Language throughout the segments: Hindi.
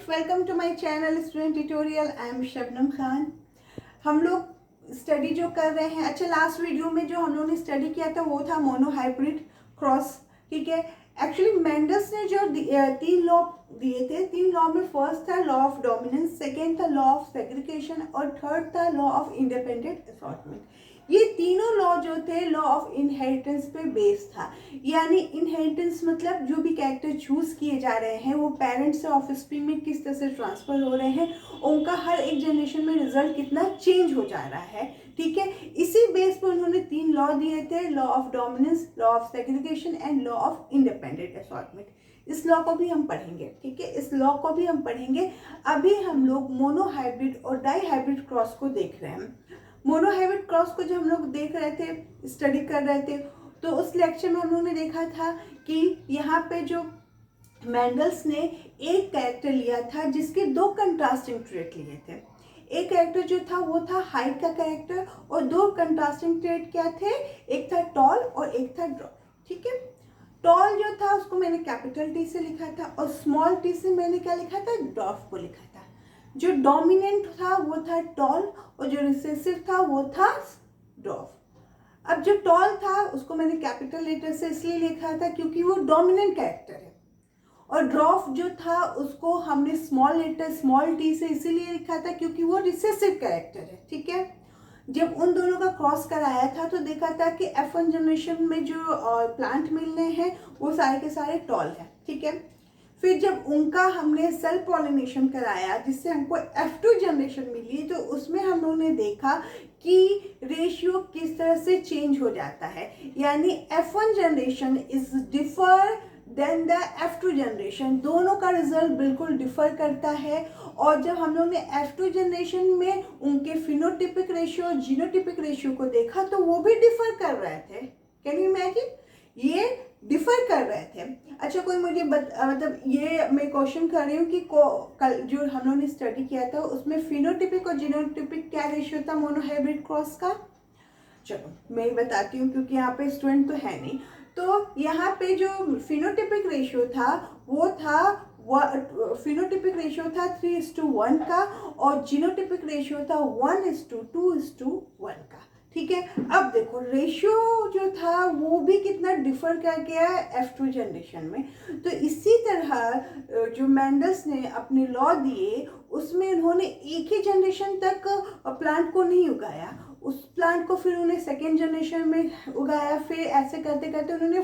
Welcome to my channel student tutorial. I am Shabnam Khan. हम लोग स्टडी जो कर रहे हैं, अच्छा लास्ट वीडियो में जो हम लोगों ने स्टडी किया था वो था मोनोहाइब्रिड क्रॉस। ठीक है, एक्चुअली मेंडल्स ने जो तीन लॉ दिए थे, तीन लॉ में फर्स्ट था लॉ ऑफ डोमिनेंस, सेकेंड था लॉ ऑफ सेग्रीगेशन और थर्ड था लॉ ऑफ इंडिपेंडेंट असॉर्टमेंट। ये तीनों लॉ जो थे लॉ ऑफ इनहेरिटेंस पे बेस्ड था। यानी इनहेरिटेंस मतलब जो भी कैरेक्टर चूज किए जा रहे हैं वो पेरेंट्स से ऑफस्प्रिंग में किस तरह से ट्रांसफर हो रहे हैं, उनका हर एक जनरेशन में रिजल्ट कितना चेंज हो जा रहा है। ठीक है, इसी बेस पर उन्होंने तीन लॉ दिए थे, law of dominance, law of segregation and law of independent assortment. इस लॉ को भी हम पढ़ेंगे। ठीक है, इस लॉ को भी हम पढ़ेंगे। अभी हम लोग मोनोहाइब्रिड और डाईहाइब्रिड क्रॉस को देख रहे हैं। मोनोहाइब्रिड क्रॉस को जब हम लोग देख रहे थे, स्टडी कर रहे थे, तो उस लेक्चर में हम लोगों ने देखा था कि यहाँ पे जो मेंडल्स ने एक कैरेक्टर लिया था जिसके दो कंट्रास्टिंग ट्रेट लिए थे। एक कैरेक्टर जो था वो था हाइट का कैरेक्टर और दो कंट्रास्टिंग ट्रेट क्या थे, एक था टॉल और एक था ड्रॉप। ठीक है, टॉल जो था उसको मैंने कैपिटल टी से लिखा था और स्मॉल टी से मैंने क्या लिखा था, ड्रॉप को लिखा था। जो डोमिनेंट था वो था टॉल और जो रिसेसिव था वो था ड्रॉप। अब जो टॉल था उसको मैंने कैपिटल लेटर से इसलिए लिखा था क्योंकि वो डोमिनेंट कैरेक्टर है, और ड्रॉप जो था उसको हमने स्मॉल लेटर स्मॉल टी से इसीलिए लिखा था क्योंकि वो रिसेसिव कैरेक्टर है। ठीक है, जब उन दोनों का क्रॉस कराया था तो देखा था कि F1 जनरेशन में जो प्लांट मिल रहे हैं वो सारे के सारे टॉल हैं। ठीक है, फिर जब उनका हमने सेल्फ पॉलिनेशन कराया जिससे हमको F2 जनरेशन मिली, तो उसमें हम लोगों ने देखा कि रेशियो किस तरह से चेंज हो जाता है। यानी F1 generation is differ than the F2 generation, दोनों का रिजल्ट बिल्कुल डिफर करता है। और जब हम लोग ने F2 जनरेशन में उनके फिनोटिपिक रेशियो जीनोटिपिक रेशियो को देखा तो वो भी डिफर कर रहे थे। कैन यू इमेजिन, ये डिफर कर रहे थे। अच्छा, कोई मुझे मतलब ये मैं क्वेश्चन कर रही हूँ कि कल जो हम लोगों ने स्टडी किया था उसमें फिनोटिपिक और जीनोटिपिक क्या रेशियो था मोनोहाइब्रिड क्रॉस का। चलो मैं बताती हूँ क्योंकि यहाँ पे स्टूडेंट तो है नहीं। तो यहाँ पे जो फिनोटिपिक रेशियो था वो था फिनोटिपिक रेशियो था 3:1 का और जीनोटिपिक रेशियो था 1:2:1 का। ठीक है, अब देखो रेशियो जो था वो भी कितना डिफर कर गया है F2 जनरेशन में। तो इसी तरह जो मेंडल्स ने अपने लॉ दिए उसमें उन्होंने एक ही जनरेशन तक प्लांट को नहीं उगाया, उस प्लांट को फिर उन्हें सेकेंड जनरेशन में उगाया, फिर ऐसे करते करते उन्होंने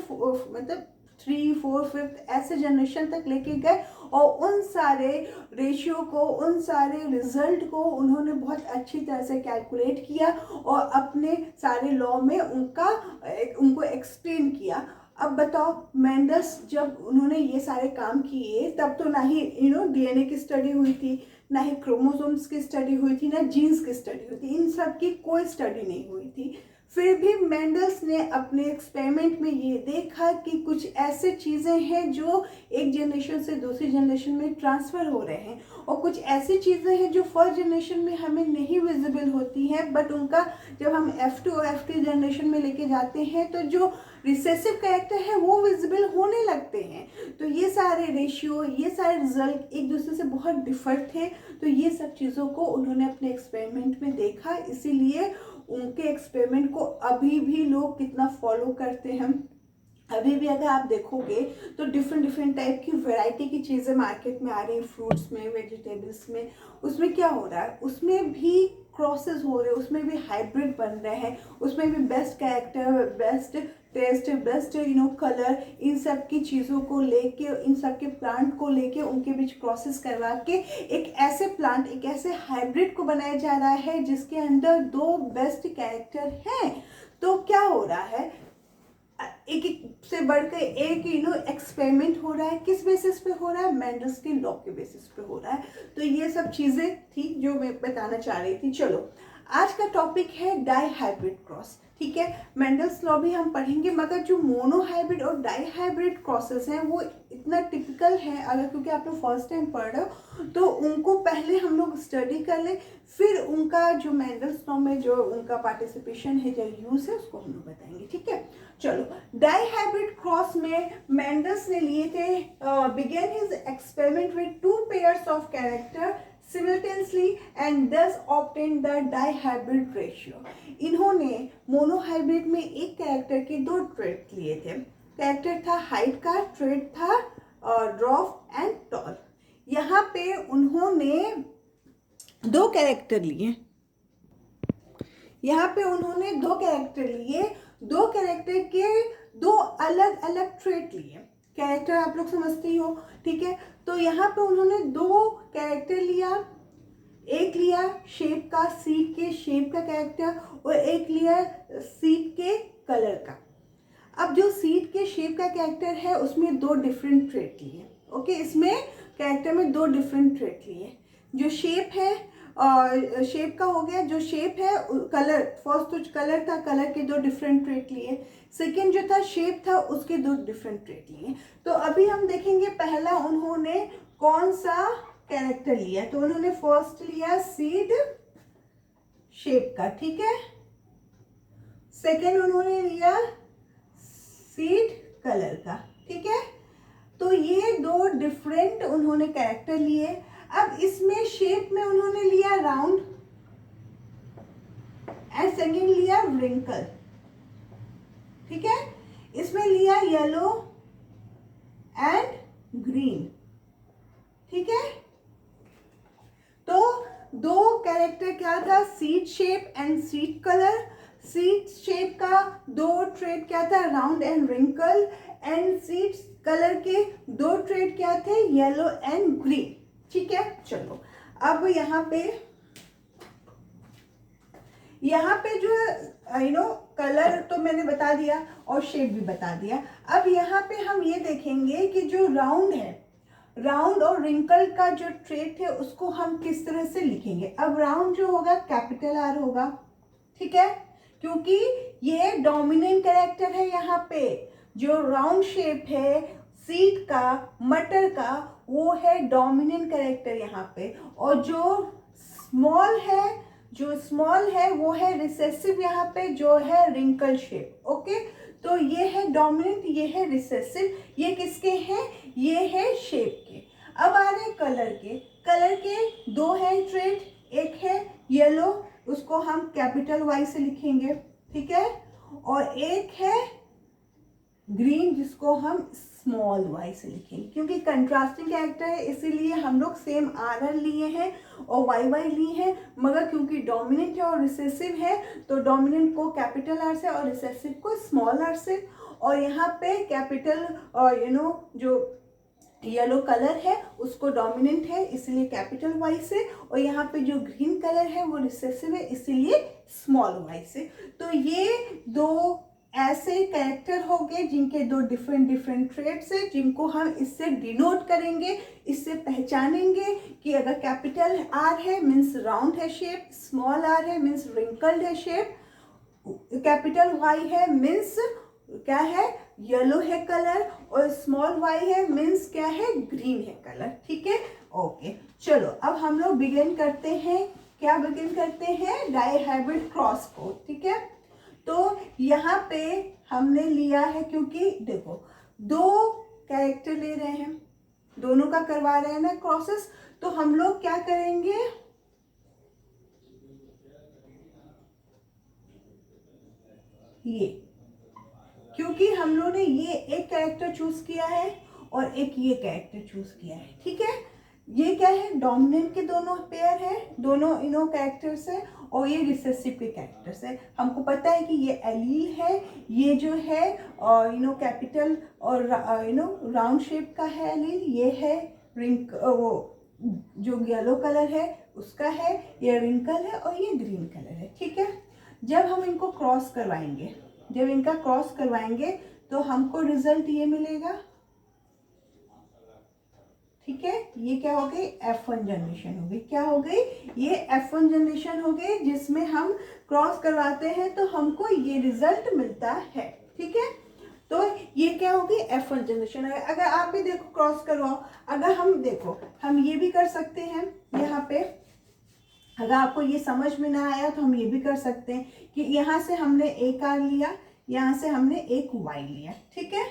मतलब 3, 4, 5 ऐसे जनरेशन तक लेके गए और उन सारे रेशियो को, उन सारे रिजल्ट को उन्होंने बहुत अच्छी तरह से कैलकुलेट किया और अपने सारे लॉ में उनको एक्सप्लेन किया। अब बताओ, मेंडल्स जब उन्होंने ये सारे काम किए तब तो ना ही डीएनए की स्टडी हुई थी, ना ही क्रोमोसोम्स की स्टडी हुई थी, ना जीन्स की स्टडी हुई थी, इन सब की कोई स्टडी नहीं हुई थी। फिर भी मेंडल्स ने अपने एक्सपेरिमेंट में ये देखा कि कुछ ऐसे चीज़ें हैं जो एक जनरेशन से दूसरी जनरेशन में ट्रांसफ़र हो रहे हैं और कुछ ऐसी चीज़ें हैं जो फर्स्ट जनरेशन में हमें नहीं विजिबल होती हैं, बट उनका जब हम F2 और F3 जनरेशन में लेके जाते हैं तो जो रिसेसिव कैरेक्टर है वो विजिबल होने लगते हैं। तो ये सारे रेशियो, ये सारे रिजल्ट एक दूसरे से बहुत डिफर थे। तो ये सब चीज़ों को उन्होंने अपने एक्सपेरिमेंट में देखा, इसीलिए उनके एक्सपेरिमेंट को अभी भी लोग कितना फॉलो करते हैं। अभी भी अगर आप देखोगे तो डिफरेंट टाइप की वैरायटी की चीज़ें मार्केट में आ रही हैं, फ्रूट्स में, वेजिटेबल्स में। उसमें क्या हो रहा है, उसमें भी क्रॉसेस हो रहे हैं, उसमें भी हाइब्रिड बन रहे हैं, उसमें भी best character, best test, best colour, इन सब की चीज़ों को लेके, इन सब के प्लांट को लेके उनके बीच क्रॉसेस करवा के एक ऐसे प्लांट, एक ऐसे हाइब्रिड को बनाया जा रहा है जिसके अंदर दो बेस्ट कैरेक्टर हैं। तो क्या हो रहा है, एक से बढ़कर एक एक्सपेरिमेंट हो रहा है। किस बेसिस पे हो रहा है, मेंडल्स के लॉ के बेसिस पे हो रहा है। तो ये सब चीज़ें थी जो मैं बताना चाह रही थी। चलो, आज का टॉपिक है डाईहाइब्रिड क्रॉस। ठीक है, मेंडल्स लॉ भी हम पढ़ेंगे, मगर जो मोनोहाइब्रिड और डाईहाइब्रिड क्रॉसेस हैं वो इतना टिपिकल है, अगर क्योंकि आप लोग फर्स्ट टाइम पढ़ रहे हो तो उनको पहले हम लोग स्टडी कर लें, फिर उनका जो मेंडल्स लॉ में जो उनका पार्टिसिपेशन है, जो यूज़ है, उसको हम लोग बताएंगे। ठीक है, चलो, डाईहाइब्रिड क्रॉस में मेंडल्स ने लिए थे, begin his experiment with 2 pairs of character simultaneously and thus obtained the dihybrid ratio. इन्होंने मोनोहाइब्रिड में एक कैरेक्टर के दो ट्रेट लिए थे. कैरेक्टर था हाइट का, ट्रेट था ड्वार्फ एंड टॉल. यहाँ पे उन्होंने दो कैरेक्टर लिए. यहाँ पे उन्होंने दो कैरेक्टर लिए, दो कैरेक्टर के दो अलग अलग ट्रेट लिए. कैरेक्टर आप लोग समझते ही हो, ठीक है. तो यहाँ पे उन्होंने दो कैरेक्टर लिया. एक लिया शेप का, सीड के शेप का कैरेक्टर, और एक लिया सीड के कलर का. अब जो सीड के शेप का कैरेक्टर है उसमें दो डिफरेंट ट्रेट लिए. ओके, इसमें कैरेक्टर में दो डिफरेंट ट्रेट लिए. जो शेप है शेप का हो गया, जो शेप है कलर, फर्स्ट तो कलर था, कलर के दो डिफरेंट ट्रेट लिए. सेकंड जो था शेप था, उसके दो डिफरेंट ट्रेट लिए. तो अभी हम देखेंगे पहला उन्होंने कौन सा कैरेक्टर लिया. तो उन्होंने फर्स्ट लिया सीड शेप का, ठीक है. सेकंड उन्होंने लिया सीड कलर का, ठीक है. तो ये दो डिफरेंट उन्होंने कैरेक्टर लिए. अब इसमें शेप में उन्होंने लिया राउंड एंड सेकंड लिया रिंकल, ठीक है. इसमें लिया येलो एंड ग्रीन, ठीक है. तो दो कैरेक्टर क्या था, seed shape and seed colour. Seed shape का दो ट्रेट क्या था, round and wrinkle. And seed colour के दो ट्रेट क्या थे, येलो एंड ग्रीन, ठीक है. चलो अब यहाँ पे जो कलर तो मैंने बता दिया और शेप भी बता दिया. अब यहाँ पे हम ये देखेंगे कि जो राउंड है, राउंड और रिंकल का जो ट्रेट है उसको हम किस तरह से लिखेंगे. अब राउंड जो होगा कैपिटल आर होगा, ठीक है, क्योंकि ये डोमिनेंट कैरेक्टर है. यहाँ पे जो राउंड शेप है सीड का, मटर का, वो है डोमिनेंट कैरेक्टर यहाँ पे. और जो स्मॉल है वो है रिसेसिव यहाँ पे, जो है रिंकल शेप. ओके, तो ये है डोमिनेंट, ये है रिसेसिव. ये किसके हैं, ये है शेप के. अब आ रहे कलर के. कलर के दो है ट्रेट. एक है येलो, उसको हम कैपिटल वाई से लिखेंगे, ठीक है. और एक है ग्रीन, जिसको हम स्मॉल वाई से लिखेंगे. क्योंकि कंट्रास्टिंग कैरेक्टर है इसीलिए हम लोग सेम आर आर लिए हैं और वाई वाई लिए हैं. मगर क्योंकि डोमिनेंट है और रिसेसिव है तो डोमिनेंट को कैपिटल आर से और रिसेसिव को स्मॉल आर से. और यहाँ पे कैपिटल जो येलो कलर है उसको डोमिनेंट है इसलिए कैपिटल वाई से. और यहाँ पे जो ग्रीन कलर है वो रिसेसिव है इसीलिए स्मॉल वाई से. तो ये दो ऐसे कैरेक्टर हो गए जिनके दो डिफरेंट ट्रेट्स है, जिनको हम इससे डिनोट करेंगे, इससे पहचानेंगे कि अगर कैपिटल आर है मीन्स राउंड है शेप, स्मॉल आर है मीन्स रिंकल्ड है शेप, कैपिटल वाई है मीन्स क्या है, येलो है कलर, और स्मॉल वाई है मीन्स क्या है, ग्रीन है कलर, ठीक है. ओके, चलो अब हम लोग बिगिन करते हैं. क्या बिगिन करते हैं, डाइहाइब्रिड क्रॉस को, ठीक है. तो यहाँ पे हमने लिया है, क्योंकि देखो दो कैरेक्टर ले रहे हैं, दोनों का करवा रहे हैं ना क्रॉसेस. तो हम लोग क्या करेंगे, ये, क्योंकि हम लोग ने ये एक कैरेक्टर चूज किया है और एक ये कैरेक्टर चूज किया है, ठीक है. ये क्या है, डोमिनेंट के दोनों पेयर है, दोनों कैरेक्टर्स है, और ये रिसेसिव के कैरेक्टर्स है. हमको पता है कि ये एलील है, ये जो है कैपिटल और राउंड शेप का है एलील, ये है वो जो येलो कलर है उसका है, ये रिंकल है और ये ग्रीन कलर है, ठीक है. जब हम इनको क्रॉस करवाएंगे, जब इनका क्रॉस करवाएंगे तो हमको रिजल्ट ये मिलेगा, ठीक है. ये क्या हो गई, F1 जनरेशन हो गई. क्या हो गई, ये F1 जनरेशन हो गई, जिसमें हम क्रॉस करवाते हैं तो हमको ये रिजल्ट मिलता है, ठीक है. तो ये क्या होगी, F1 जनरेशन है. अगर आप भी देखो क्रॉस करवाओ, अगर हम देखो, हम ये भी कर सकते हैं यहाँ पे. अगर आपको ये समझ में ना आया तो हम ये भी कर सकते हैं कि यहाँ से हमने एक आर लिया, यहाँ से हमने एक वाई लिया, ठीक है.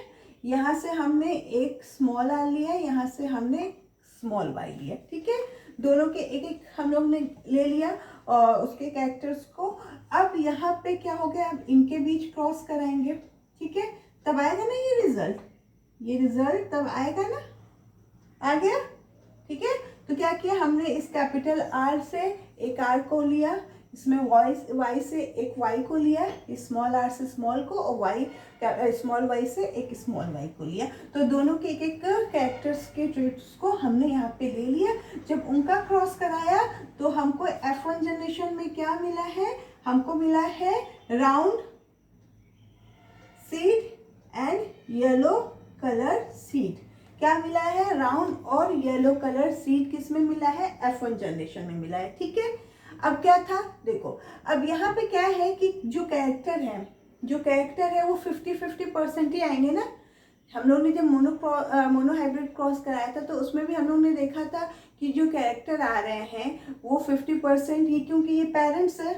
यहाँ से हमने एक स्मॉल आर लिया, यहाँ से हमने स्मॉल वाई लिया, ठीक है। दोनों के एक एक हम लोग ने ले लिया और उसके कैरेक्टर्स को। अब यहाँ पे क्या हो गया, अब इनके बीच क्रॉस कराएंगे, ठीक है। तब आएगा ना ये रिजल्ट तब आएगा ना, आ गया, ठीक है। तो क्या किया हमने, इस कैपिटल आर से एक आर को लिया, इसमें वाई से एक वाई को लिया, स्मॉल आर से स्मॉल को, और वाई स्मॉल वाई से एक स्मॉल वाई को लिया। तो दोनों के एक एक कैरेक्टर्स के ट्रेट्स को हमने यहाँ पे ले लिया। जब उनका क्रॉस कराया तो हमको F1 जनरेशन में क्या मिला है, हमको मिला है round seed and yellow colour seed. क्या मिला है, राउंड और येलो कलर सीड किस में मिला है, F1 जनरेशन में मिला है, ठीक है। अब क्या था देखो, अब यहाँ पे क्या है कि जो कैरेक्टर है वो 50-50% ही आएंगे ना। हम लोग ने जब मोनो हाइब्रिड क्रॉस कराया था तो उसमें भी हम लोग ने देखा था कि जो कैरेक्टर आ रहे हैं वो 50% ही, क्योंकि ये पेरेंट्स है,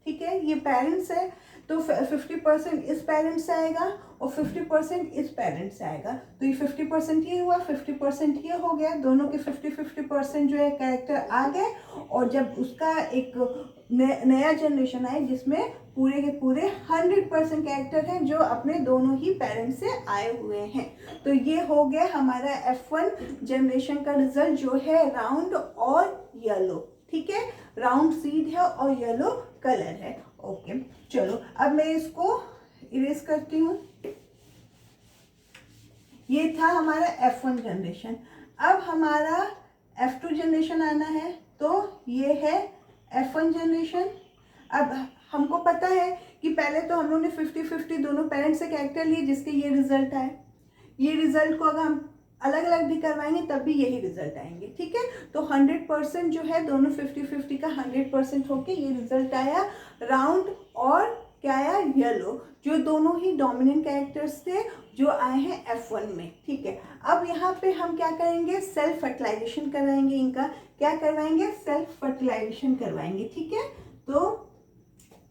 ठीक है, ये पेरेंट्स है, तो 50% इस पेरेंट से आएगा और 50% इस पेरेंट से आएगा। तो ये 50% ये हुआ, 50% ये हो गया, दोनों के 50-50% जो है कैरेक्टर आ गए। और जब उसका एक नया जनरेशन आए जिसमें पूरे के पूरे 100% कैरेक्टर हैं जो अपने दोनों ही पेरेंट्स से आए हुए हैं। तो ये हो गया हमारा F1 जनरेशन का रिजल्ट जो है राउंड और येलो, ठीक है। राउंड सीड है और येलो कलर है, ओके। चलो अब मैं इसको इरेज करती हूँ। ये था हमारा F1 जनरेशन। अब हमारा F2 जनरेशन आना है, तो ये है F1 जनरेशन। अब हमको पता है कि पहले तो हम लोग ने 50-50 दोनों पेरेंट्स से कैरेक्टर लिए जिसके ये रिजल्ट आए। ये रिजल्ट को अगर हम अलग अलग भी करवाएंगे तब भी यही रिजल्ट आएंगे, ठीक है। तो 100% जो है दोनों 50-50 का 100% होके ये रिजल्ट आया राउंड और क्या आया, येलो, जो दोनों ही डोमिनेंट कैरेक्टर्स थे जो आए हैं F1 में, ठीक है। अब यहाँ पे हम क्या करेंगे, सेल्फ फर्टिलाइजेशन करवाएंगे, इनका क्या करवाएंगे, सेल्फ फर्टिलाइजेशन करवाएंगे, ठीक है। तो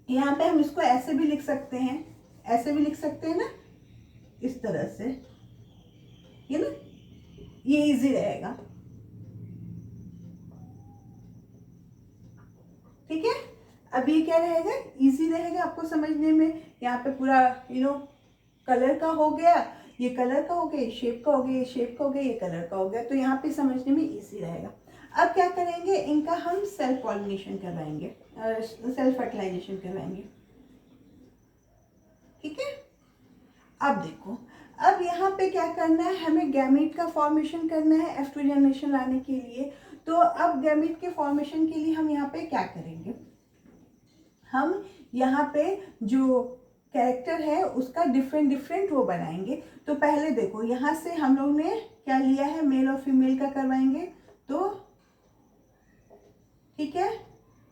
यहाँ पे हम इसको ऐसे भी लिख सकते हैं, ऐसे भी लिख सकते हैं ना, इस तरह से, ये ना, ये इजी रहेगा, ठीक है। अब ये क्या रहेगा, इजी रहेगा आपको समझने में। यहाँ पे पूरा कलर का हो गया, ये कलर का हो गया, ये शेप का हो गया, ये शेप का हो गया, ये कलर का हो गया, तो यहाँ पे समझने में इजी रहेगा। अब क्या करेंगे, इनका हम सेल्फ पॉलिनेशन करवाएंगे, सेल्फ फर्टिलाइजेशन करवाएंगे, ठीक है। अब देखो, अब यहाँ पे क्या करना है, हमें गैमीट का फॉर्मेशन करना है F2 जनरेशन लाने के लिए। तो अब गैमीट के फॉर्मेशन के लिए हम यहाँ पे क्या करेंगे, हम यहाँ पे जो कैरेक्टर है उसका डिफरेंट वो बनाएंगे। तो पहले देखो, यहाँ से हम लोग ने क्या लिया है, मेल और फीमेल का करवाएंगे, तो ठीक है।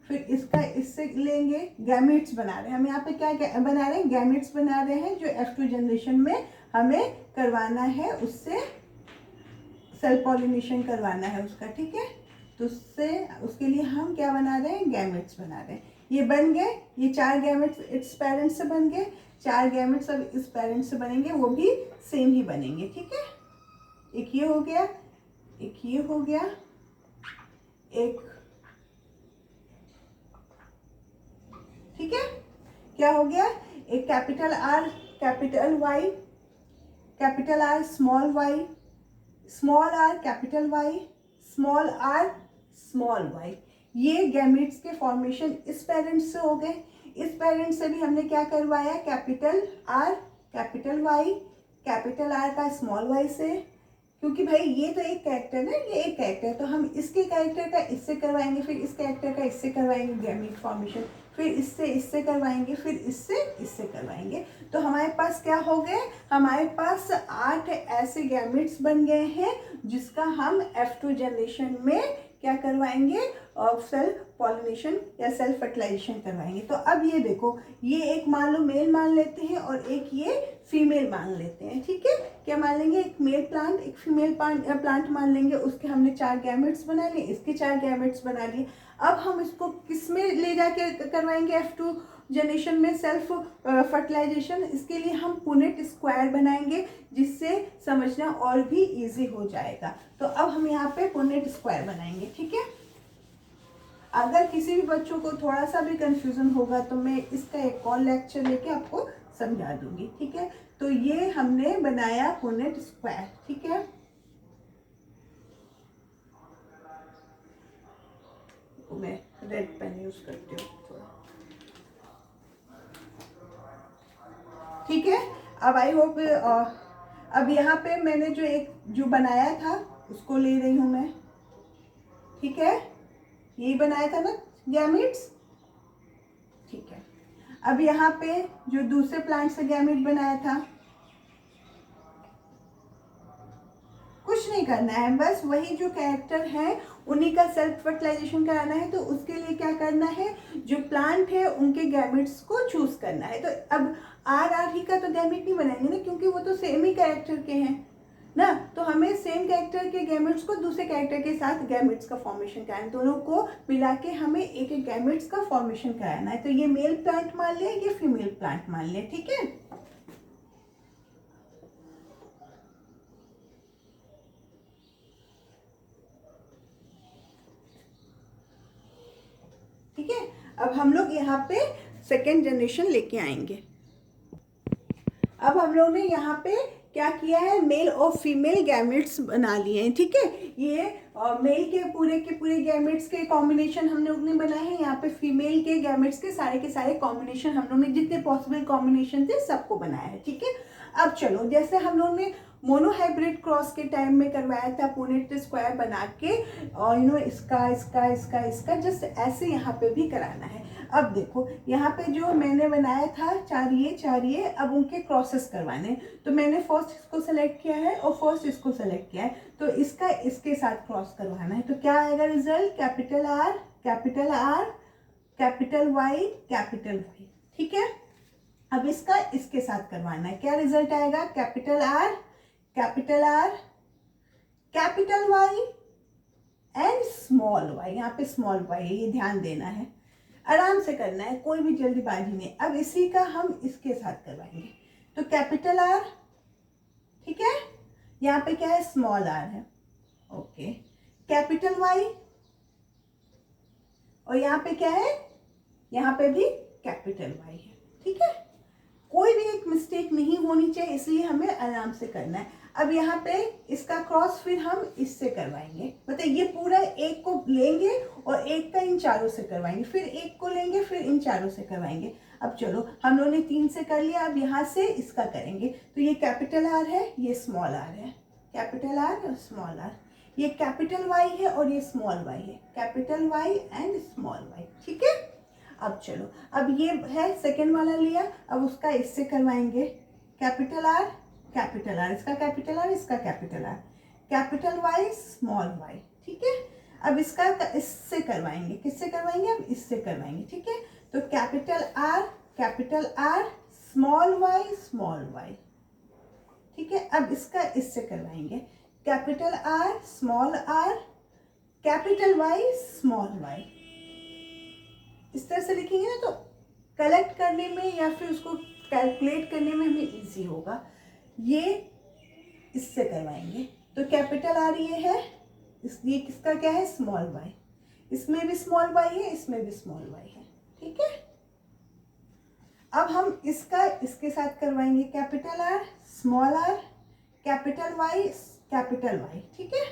फिर इसका इससे लेंगे, गैमेट्स बना रहे हैं हम यहाँ पे, क्या बना रहे हैं, गैमेट्स बना रहे हैं जो F2 जनरेशन में हमें करवाना है, उससे सेल पॉलिनेशन करवाना है उसका, ठीक है। तो उसके लिए हम क्या बना रहे हैं, गैमेट्स बना रहे हैं। ये बन गए, ये 4 गैमेट्स इस पेरेंट से बन गए, 4 गैमेट्स अब इस पेरेंट से बनेंगे, वो भी सेम ही बनेंगे, ठीक है। एक ये हो गया, एक ये हो गया, एक, ठीक है। क्या हो गया, एक capital R capital Y, capital R small Y, small R capital Y, small R small Y. ये गैमेट्स के फॉर्मेशन इस पेरेंट से हो गए। इस पेरेंट से भी हमने क्या करवाया, capital R capital Y, capital R का स्मॉल वाई से, क्योंकि भाई ये तो एक कैरेक्टर है, ये एक कैरेक्टर है, तो हम इसके कैरेक्टर का इससे करवाएंगे, फिर इस कैरेक्टर का इससे करवाएंगे गैमेट फॉर्मेशन, फिर इससे करवाएंगे, फिर इससे करवाएंगे। तो हमारे पास क्या हो गए, हमारे पास 8 ऐसे गैमेट्स बन गए हैं जिसका हम F2 जनरेशन में क्या करवाएंगे, सेल्फ पॉलिनेशन या सेल्फ फर्टिलाइजेशन करवाएंगे। तो अब ये देखो, ये एक मान लो मेल मान लेते हैं और एक ये फीमेल मान लेते हैं, ठीक है। क्या मान लेंगे, एक मेल प्लांट एक फीमेल प्लांट मान लेंगे, उसके हमने 4 गैमेट्स बना लिए, इसके 4 गैमेट्स बना लिए। अब हम इसको किस में ले जाके करवाएंगे, F2 जनरेशन में सेल्फ फर्टिलाइजेशन, इसके लिए हम पुनेट स्क्वायर बनाएंगे जिससे समझना और भी इजी हो जाएगा। तो अब हम यहाँ पे पुनेट स्क्वायर बनाएंगे, ठीक है। अगर किसी भी बच्चों को थोड़ा सा भी कंफ्यूजन होगा तो मैं इसका एक और लेक्चर लेके आपको समझा दूंगी, ठीक है। तो ये हमने बनाया पुनेट स्क्वायर, ठीक है। मैं रेड पेन यूज करती हूँ थोड़ा, ठीक है। अब आई होप अब यहाँ पे मैंने जो बनाया था उसको ले रही हूँ मैं, ठीक है। यही बनाया था ना गैमेट्स, ठीक है। अब यहाँ पे जो दूसरे प्लांट से गैमेट बनाया था, कुछ नहीं करना है, बस वही जो कैरेक्टर है उन्हीं का सेल्फ फर्टिलाइजेशन कराना है। तो उसके लिए क्या करना है, जो प्लांट है उनके गैमेट्स को चूज करना है। तो अब आर ही का तो गैमेट नहीं बनाएंगे ना, क्योंकि वो तो सेम ही कैरेक्टर के हैं ना। तो हमें सेम कैरेक्टर के गैमेट्स को दूसरे कैरेक्टर के साथ गैमेट्स का फॉर्मेशन कराना है, दोनों को मिला के हमें एक एक गैमेट्स का फॉर्मेशन कराना है। तो ये मेल प्लांट मान लिया, ये फीमेल प्लांट मान लिया, ठीक है। ठीक है, अब हम लोग यहाँ पे सेकेंड जनरेशन लेके आएंगे। अब हम लोग ने यहाँ पे क्या किया है, मेल और फीमेल गैमेट्स बना लिए हैं, ठीक है। ये मेल के पूरे गैमेट्स के कॉम्बिनेशन हम लोग ने बनाए हैं, यहाँ पे फीमेल के गैमेट्स के सारे कॉम्बिनेशन हम लोग ने जितने पॉसिबल कॉम्बिनेशन थे सबको बनाया है, ठीक है। अब चलो, जैसे हम लोग ने मोनोहाइब्रिड क्रॉस के टाइम में करवाया था पुनेट स्क्वायर बना के, और इसका जस्ट ऐसे यहाँ पे भी कराना है। अब देखो यहाँ पे जो मैंने बनाया था चार ये, अब उनके क्रॉसेस करवाने, तो मैंने फर्स्ट इसको सेलेक्ट किया है और फर्स्ट इसको सेलेक्ट किया है, तो इसका इसके साथ क्रॉस करवाना है। तो क्या आएगा result, capital R capital Y capital Y, ठीक है। अब इसका इसके साथ करवाना है, क्या रिजल्ट आएगा, capital R capital Y and small Y. यहाँ पे स्मॉल वाई है, ये ध्यान देना है, आराम से करना है, कोई भी जल्दीबाजी नहीं। अब इसी का हम इसके साथ करवाएंगे, तो कैपिटल आर, ठीक है। यहाँ पे क्या है, स्मॉल आर है, ओके। कैपिटल वाई, और यहाँ पे क्या है, यहाँ पे भी कैपिटल वाई है, ठीक है। कोई भी एक मिस्टेक नहीं होनी चाहिए, इसलिए हमें आराम से करना है। अब यहाँ पे इसका क्रॉस फिर हम इससे करवाएंगे, मतलब ये पूरा एक को लेंगे और एक का इन चारों से करवाएंगे, फिर एक को लेंगे फिर इन चारों से करवाएंगे। अब चलो, हम लोगों ने 3 से कर लिया, अब यहाँ से इसका करेंगे। तो ये कैपिटल आर है, ये स्मॉल आर है, कैपिटल आर और स्मॉल आर। ये कैपिटल वाई है और ये स्मॉल वाई है, capital Y and small Y, ठीक है। अब चलो, अब ये है सेकेंड वाला लिया, अब उसका इससे करवाएंगे, कैपिटल आर, इसका कैपिटल आर, इसका capital R, capital Y small Y, ठीक है। अब इसका इससे करवाएंगे, किससे करवाएंगे, अब इससे करवाएंगे, ठीक है। तो कैपिटल आर स्मॉल वाई, ठीक है। अब इसका इससे करवाएंगे, capital R small R capital Y small Y. इस तरह से लिखेंगे ना तो कलेक्ट करने में या फिर उसको कैलकुलेट करने में हमें इजी होगा। ये इससे करवाएंगे, तो कैपिटल आर ये है, इसलिए किसका क्या है, स्मॉल वाई, इसमें भी स्मॉल वाई है, इसमें भी स्मॉल वाई है, ठीक है। अब हम इसका इसके साथ करवाएंगे, capital R small R capital Y, ठीक है।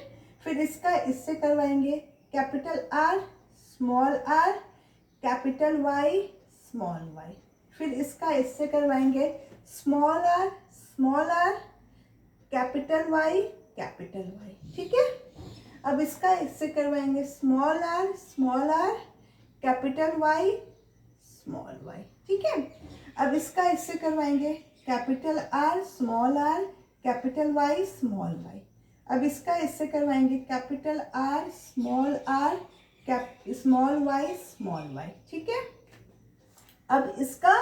फिर इसका इससे करवाएंगे, capital R small R capital Y small Y. फिर इसका इससे करवाएंगे, स्मॉल आर कैपिटल वाई, ठीक है। अब इसका इससे करवाएंगे, small R capital Y small Y, ठीक है। अब इसका इससे करवाएंगे, capital R capital Y small Y. अब इसका इससे करवाएंगे, कैपिटल आर स्मॉल वाई, ठीक है। अब इसका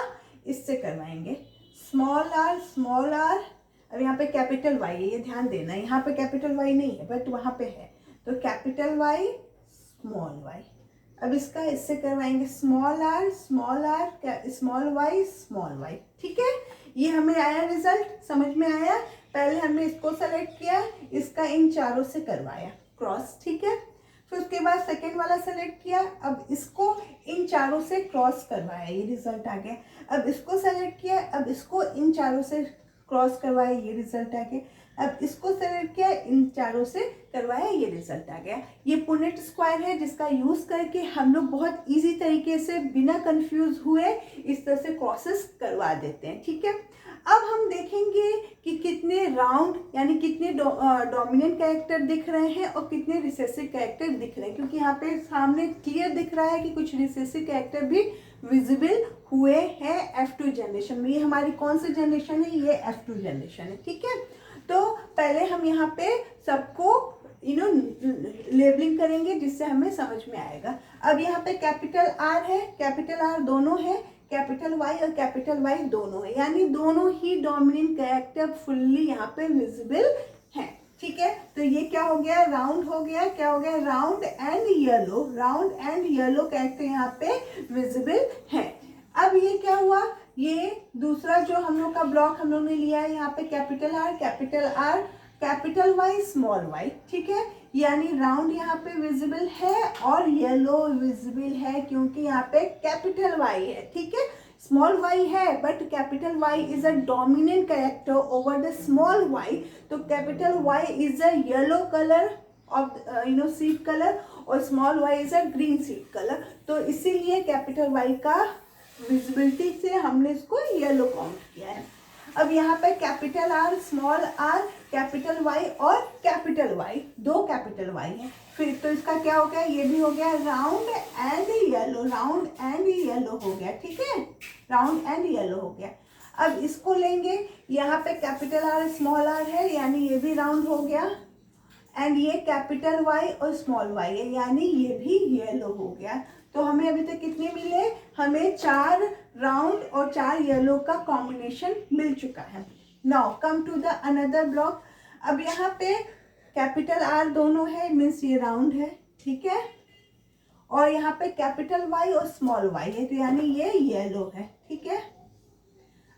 इससे करवाएंगे, स्मॉल आर, अब यहाँ पे कैपिटल वाई है, ये ध्यान देना, यहाँ पे कैपिटल वाई नहीं है बट वहाँ पे है, तो कैपिटल वाई स्मॉल वाई। अब इसका इससे करवाएंगे स्मॉल आर, स्मॉल वाई, ठीक है। ये हमें आया रिजल्ट, समझ में आया। पहले हमने इसको सेलेक्ट किया, इसका इन चारों से करवाया क्रॉस, ठीक है। फिर उसके बाद सेकेंड वाला सेलेक्ट किया, अब इसको इन चारों से क्रॉस करवाया, ये रिजल्ट आ गया। अब इसको सेलेक्ट किया, अब इसको इन चारों से क्रॉस करवाया, ये रिजल्ट आ गया। अब इसको सेलेक्ट किया, इन चारों से करवाया, ये रिजल्ट आ गया। ये पुनेट स्क्वायर है जिसका यूज करके हम लोग बहुत इजी तरीके से बिना कंफ्यूज हुए इस तरह से क्रॉसेस करवा देते हैं, ठीक है। अब हम देखेंगे कि कितने राउंड यानी कितने डोमिनेंट कैरेक्टर दिख रहे हैं और कितने रिसेसिव कैरेक्टर दिख रहे हैं, क्योंकि यहाँ पे सामने क्लियर दिख रहा है कि कुछ रिसेसिव कैरेक्टर भी विजिबल हुए हैं F2 जनरेशन में। ये हमारी कौन सी जनरेशन है, ये F2 जनरेशन है, ठीक है। तो पहले हम यहाँ पे सबको लेबलिंग करेंगे जिससे हमें समझ में आएगा। अब यहाँ पे कैपिटल आर है, कैपिटल आर दोनों है, कैपिटल वाई और कैपिटल वाई दोनों है, यानी दोनों ही डोमिनेंट कैरेक्टर फुल्ली यहाँ पे विजिबल है, ठीक है। तो ये क्या हो गया, राउंड हो गया, क्या हो गया, राउंड एंड येलो कैरेक्टर यहाँ पे विजिबल है। अब ये क्या हुआ, ये दूसरा जो हम लोग का ब्लॉक हम लोग ने लिया है, यहाँ पे capital R, capital Y, small Y, ठीक है। यानी राउंड यहाँ पे विजिबल है और येलो विजिबल है क्योंकि यहाँ पे कैपिटल वाई है, ठीक है। स्मॉल वाई है but capital Y is a dominant character over the small Y, तो capital Y is a yellow colour of seed colour और small Y is a green seed colour, तो इसीलिए कैपिटल वाई का विजिबिलिटी से हमने इसको येलो काउंट किया है। अब यहाँ पे capital R, small R, capital Y और कैपिटल वाई, दो कैपिटल वाई है। फिर तो इसका क्या हो गया, ये भी हो गया राउंड एंड येलो हो गया, ठीक है, राउंड एंड येलो हो गया। अब इसको लेंगे, यहाँ पे कैपिटल आर स्मॉल आर है यानी ये भी राउंड हो गया, एंड ये कैपिटल वाई और स्मॉल वाई है यानी ये भी येलो हो गया। तो हमें अभी तक कितने मिले, हमें 4 राउंड और 4 येलो का कॉम्बिनेशन मिल चुका है। Now come to the another block. अब यहाँ पे कैपिटल आर दोनों है, मीन्स ये राउंड है, ठीक है, और यहाँ पे कैपिटल वाई और स्मॉल वाई है तो यानी ये येलो है, ठीक है।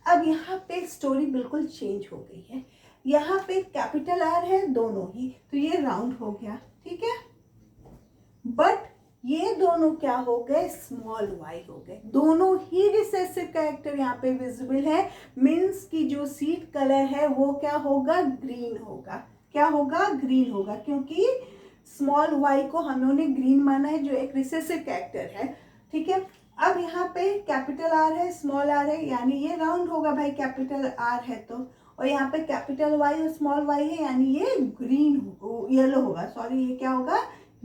अब यहाँ पे स्टोरी बिल्कुल चेंज हो गई है, यहाँ पे कैपिटल आर है दोनों ही तो ये राउंड हो गया, ठीक है, बट ये दोनों क्या हो गए, स्मॉल वाई हो गए। दोनों ही रिसेसिव कैरेक्टर यहाँ पे विजिबल है, मीन्स की जो सीड कलर है वो क्या होगा, ग्रीन होगा। क्या होगा, ग्रीन होगा, क्योंकि स्मॉल वाई को हम लोगों ने ग्रीन माना है जो एक रिसेसिव कैरेक्टर है, ठीक है। अब यहाँ पे कैपिटल आर है, स्मॉल आर है यानी ये राउंड होगा भाई, कैपिटल आर है तो, और यहाँ पे कैपिटल वाई और स्मॉल वाई है यानी ये ग्रीन येलो होगा, सॉरी ये क्या होगा,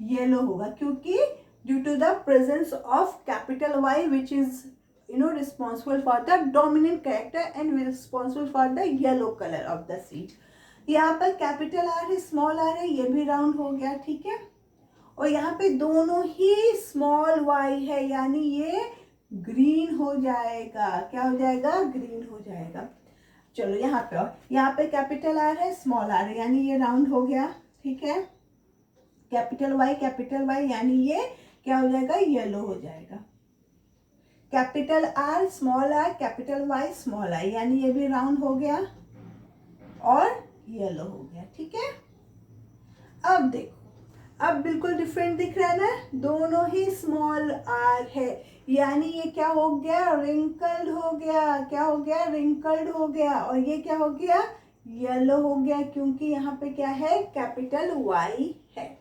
येलो होगा, क्योंकि due to the presence of capital Y which is responsible for the dominant character and responsible for the yellow colour of the seed. यहाँ पर कैपिटल आर है, स्मॉल आर है, ये भी राउंड हो गया, ठीक है, और यहाँ पे दोनों ही स्मॉल वाई है यानी ये ग्रीन हो जाएगा। क्या हो जाएगा, ग्रीन हो जाएगा। चलो यहाँ पे, और यहाँ पे कैपिटल आर है, स्मॉल आर है यानी ये राउंड हो गया, ठीक है, कैपिटल वाई यानी ये क्या हो जाएगा, येलो हो जाएगा। Capital R, small R, capital Y, small I यानी ये भी राउंड हो गया और येलो हो गया, ठीक है। अब देखो, अब बिल्कुल डिफरेंट दिख रहा है ना, दोनों ही स्मॉल आर है यानी ये क्या हो गया, रिंकल्ड हो गया। क्या हो गया, रिंकल्ड हो गया, और ये क्या हो गया, येलो हो गया, क्योंकि यहाँ पे क्या है, कैपिटल वाई है।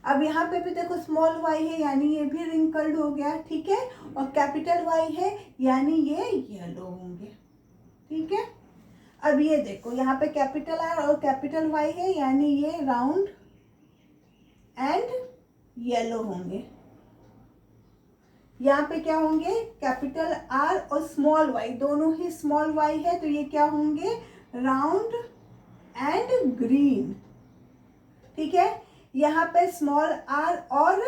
अब यहाँ पे भी देखो स्मॉल वाई है यानी ये भी रिंकल्ड हो गया, ठीक है, और कैपिटल वाई है यानी ये येलो होंगे, ठीक है। अब ये देखो यहाँ पे कैपिटल आर और कैपिटल वाई है यानी ये राउंड एंड येलो होंगे। यहाँ पे क्या होंगे, कैपिटल आर और स्मॉल वाई, दोनों ही स्मॉल वाई है तो ये क्या होंगे, राउंड एंड ग्रीन, ठीक है। यहाँ पे स्मॉल आर और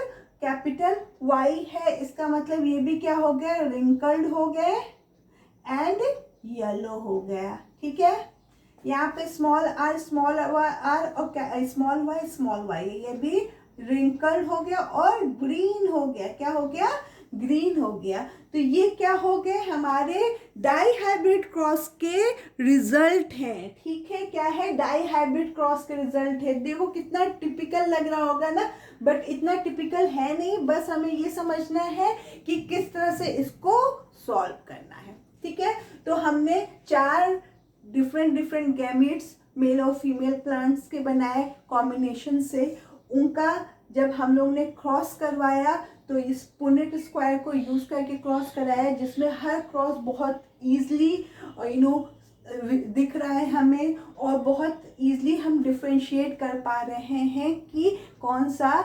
कैपिटल वाई है, इसका मतलब ये भी क्या हो गया, रिंकल्ड हो गए एंड येलो हो गया, ठीक है। यहाँ पे स्मॉल आर और स्मॉल वाई है, ये भी रिंकल हो गया और ग्रीन हो गया। क्या हो गया? ग्रीन हो गया। तो ये क्या हो गए? हमारे डाई हाइब्रिड क्रॉस के रिजल्ट हैं। ठीक है, क्या है? डाई हाइब्रिड क्रॉस के रिजल्ट है। देखो कितना टिपिकल लग रहा होगा ना, बट इतना टिपिकल है नहीं। बस हमें ये समझना है कि किस तरह से इसको सॉल्व करना है। ठीक है, तो हमने 4 डिफरेंट गैमेट्स मेल और फीमेल प्लांट्स के बनाए कॉम्बिनेशन से। उनका जब हम लोग ने क्रॉस करवाया तो इस पुनेट स्क्वायर को यूज करके क्रॉस कराया, जिसमें हर क्रॉस बहुत ईजली दिख रहा है हमें, और बहुत ईजली हम डिफ्रेंशिएट कर पा रहे हैं कि कौन सा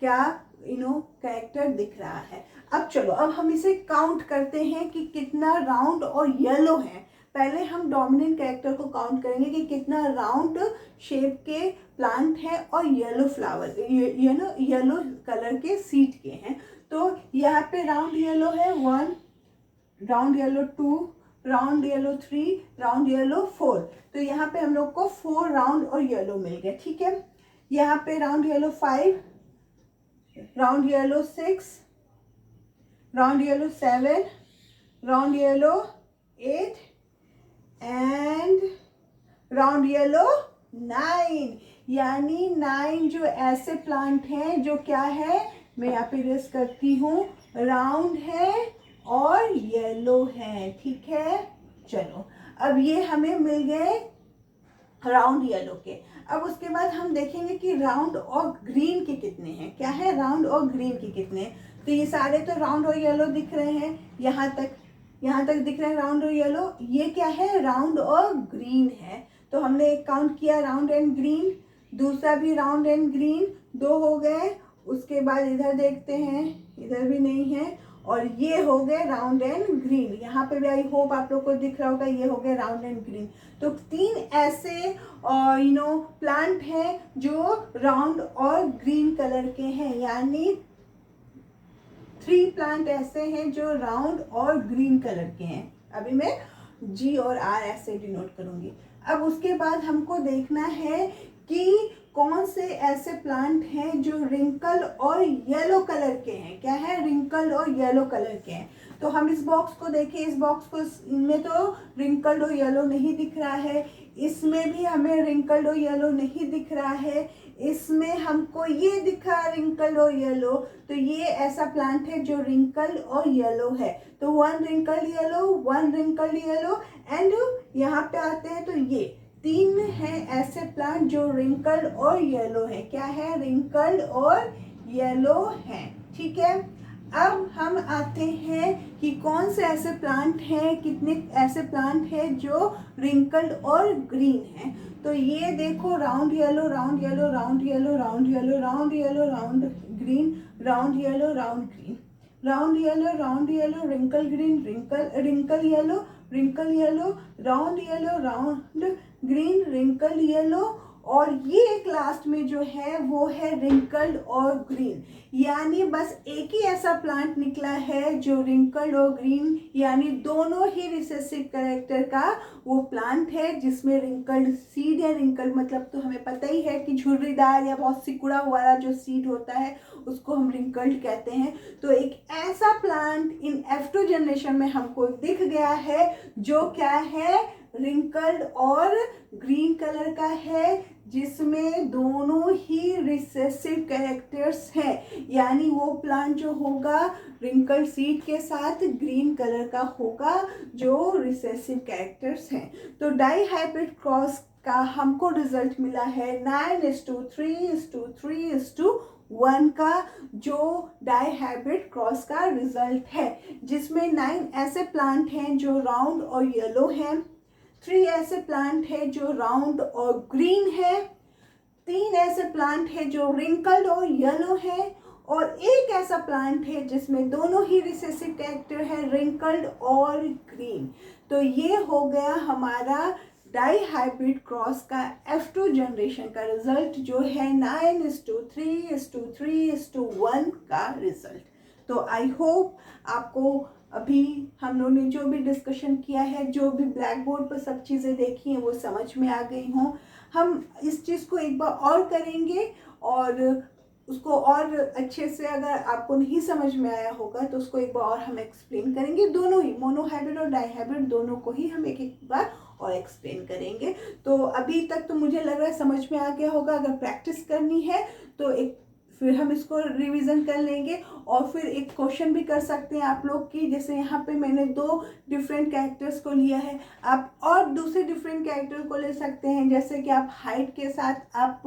क्या कैरेक्टर दिख रहा है। अब चलो, अब हम इसे काउंट करते हैं कि कितना राउंड और येलो है। पहले हम डोमिनेंट कैरेक्टर को काउंट करेंगे कि कितना राउंड शेप के प्लांट है और येलो फ्लावर, येलो कलर के सीड के हैं। तो यहाँ पे राउंड येलो है 1, round yellow 2, round yellow 3, round yellow 4। तो यहाँ पे हम लोग को 4 राउंड और येलो मिल गए। ठीक है, यहाँ पे round yellow 5, round yellow 6, round yellow 7, round yellow 8 and round yellow 9। यानी 9 जो ऐसे प्लांट हैं जो क्या है, मैं यहाँ पे रेस करती हूँ, राउंड है और येलो है। ठीक है, चलो अब ये हमें मिल गए राउंड येलो के। अब उसके बाद हम देखेंगे कि राउंड और ग्रीन के कितने हैं। क्या है? राउंड और ग्रीन के कितने हैं। तो ये सारे तो राउंड और येलो दिख रहे हैं, यहाँ तक दिख रहे हैं राउंड और येलो। ये क्या है? राउंड और ग्रीन है। तो हमने एक काउंट किया राउंड एंड ग्रीन, दूसरा भी राउंड एंड ग्रीन, 2 हो गए। उसके बाद इधर देखते हैं, इधर भी नहीं है, और ये हो गए राउंड एंड ग्रीन। यहाँ पे भी आई होप आप लोग को दिख रहा होगा, ये हो गए राउंड एंड ग्रीन। तो 3 ऐसे प्लांट हैं जो राउंड और ग्रीन कलर के हैं, यानी 3 प्लांट ऐसे हैं जो राउंड और ग्रीन कलर के हैं। अभी मैं G और R ऐसे डिनोट करूंगी। अब उसके बाद हमको देखना है कि कौन से ऐसे प्लांट हैं जो रिंकल और येलो कलर के हैं। क्या है? रिंकल और येलो कलर के हैं। तो हम इस बॉक्स को देखें, इस बॉक्स को, इनमें तो रिंकल्ड और येलो नहीं दिख रहा है, इसमें भी हमें रिंकल्ड और येलो नहीं दिख रहा है, इसमें हमको ये दिखा रिंकल्ड और येलो। तो ये ऐसा प्लांट है जो रिंकल्ड और येलो है। तो 1 wrinkled yellow, 1 wrinkled yellow, and यहाँ पे आते हैं तो ये 3 हैं ऐसे प्लांट जो रिंकल्ड और येलो है। क्या है? रिंकल्ड और येलो है। ठीक है, अब हम आते हैं कि कौन से ऐसे प्लांट हैं, कितने ऐसे प्लांट हैं जो रिंकल्ड और ग्रीन हैं। तो ये देखो, round yellow, round yellow, round yellow, round yellow, round yellow, round green, round yellow, round green, round yellow, round yellow, wrinkle green, wrinkle yellow, wrinkle yellow, round yellow, round green, wrinkle yellow, और ये एक लास्ट में जो है वो है रिंकल्ड और ग्रीन। यानी बस एक ही ऐसा प्लांट निकला है जो रिंकल्ड और ग्रीन, यानी दोनों ही रिसेसिव कैरेक्टर का वो प्लांट है जिसमें रिंकल्ड सीड है। रिंकल्ड मतलब तो हमें पता ही है कि झुर्रीदार या बहुत सिकुड़ा वाला जो सीड होता है उसको हम रिंकल्ड कहते हैं। तो एक ऐसा प्लांट इन F2 जनरेशन में हमको दिख गया है जो क्या है, रिंकल्ड और ग्रीन कलर का है, जिसमें दोनों ही रिसेसिव कैरेक्टर्स हैं। यानी वो प्लांट जो होगा रिंकल्ड सीड के साथ ग्रीन कलर का होगा, जो रिसेसिव कैरेक्टर्स हैं। तो डाई हाइब्रिड क्रॉस का हमको रिजल्ट मिला है 9:3:3:1 का, जो डाई हाइब्रिड क्रॉस का रिजल्ट है, जिसमें 9 ऐसे प्लांट हैं जो राउंड और येलो हैं, 3 ऐसे प्लांट है जो राउंड और ग्रीन है, 3 ऐसे प्लांट है जो रिंकल्ड और येलो है, और एक ऐसा प्लांट है जिसमें दोनों ही रिसेसिव कैरेक्टर है, रिंकल्ड और ग्रीन। तो ये हो गया हमारा डाई हाइब्रिड क्रॉस का F2 जनरेशन का रिजल्ट, जो है 9:3:3:1 का रिजल्ट। तो आई होप आपको अभी हम लोगों ने जो भी डिस्कशन किया है, जो भी ब्लैक बोर्ड पर सब चीज़ें देखी हैं, वो समझ में आ गई हों। हम इस चीज़ को एक बार और करेंगे और उसको और अच्छे से, अगर आपको नहीं समझ में आया होगा तो उसको एक बार और हम एक्सप्लेन करेंगे, दोनों ही मोनोहाइब्रिड और डाइहाइब्रिड दोनों को ही हम एक एक बार और एक्सप्लेन करेंगे। तो अभी तक तो मुझे लग रहा है समझ में आ गया होगा। अगर प्रैक्टिस करनी है तो एक फिर हम इसको रिवीजन कर लेंगे और फिर एक क्वेश्चन भी कर सकते हैं आप लोग की, जैसे यहाँ पे मैंने 2 डिफरेंट कैरेक्टर्स को लिया है, आप और दूसरे डिफरेंट कैरेक्टर को ले सकते हैं, जैसे कि आप हाइट के साथ आप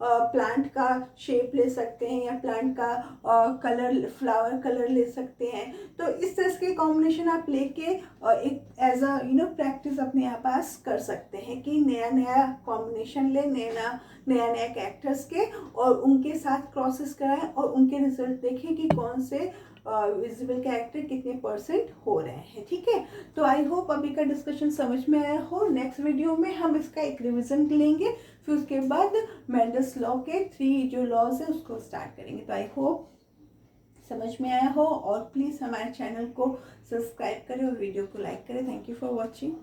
प्लांट का शेप ले सकते हैं या प्लांट का कलर, फ्लावर कलर ले सकते हैं। तो इस तरह के कॉम्बिनेशन आप लेके एक एज अ प्रैक्टिस अपने यहाँ पास कर सकते हैं कि नया नया कॉम्बिनेशन ले, नया नया कैरेक्टर्स के, और उनके साथ क्रॉसेस कराएं और उनके रिजल्ट देखें कि कौन से विजिबल कैरेक्टर कितने परसेंट हो रहे हैं। ठीक है, तो आई होप अभी का डिस्कशन समझ में आया हो। नेक्स्ट वीडियो में हम इसका एक रिवीजन लेंगे, फिर उसके बाद मेंडल्स लॉ के 3 जो लॉज है उसको स्टार्ट करेंगे। तो आई होप समझ में आया हो, और प्लीज़ हमारे चैनल को सब्सक्राइब करें और वीडियो को लाइक करें। Thank you for watching.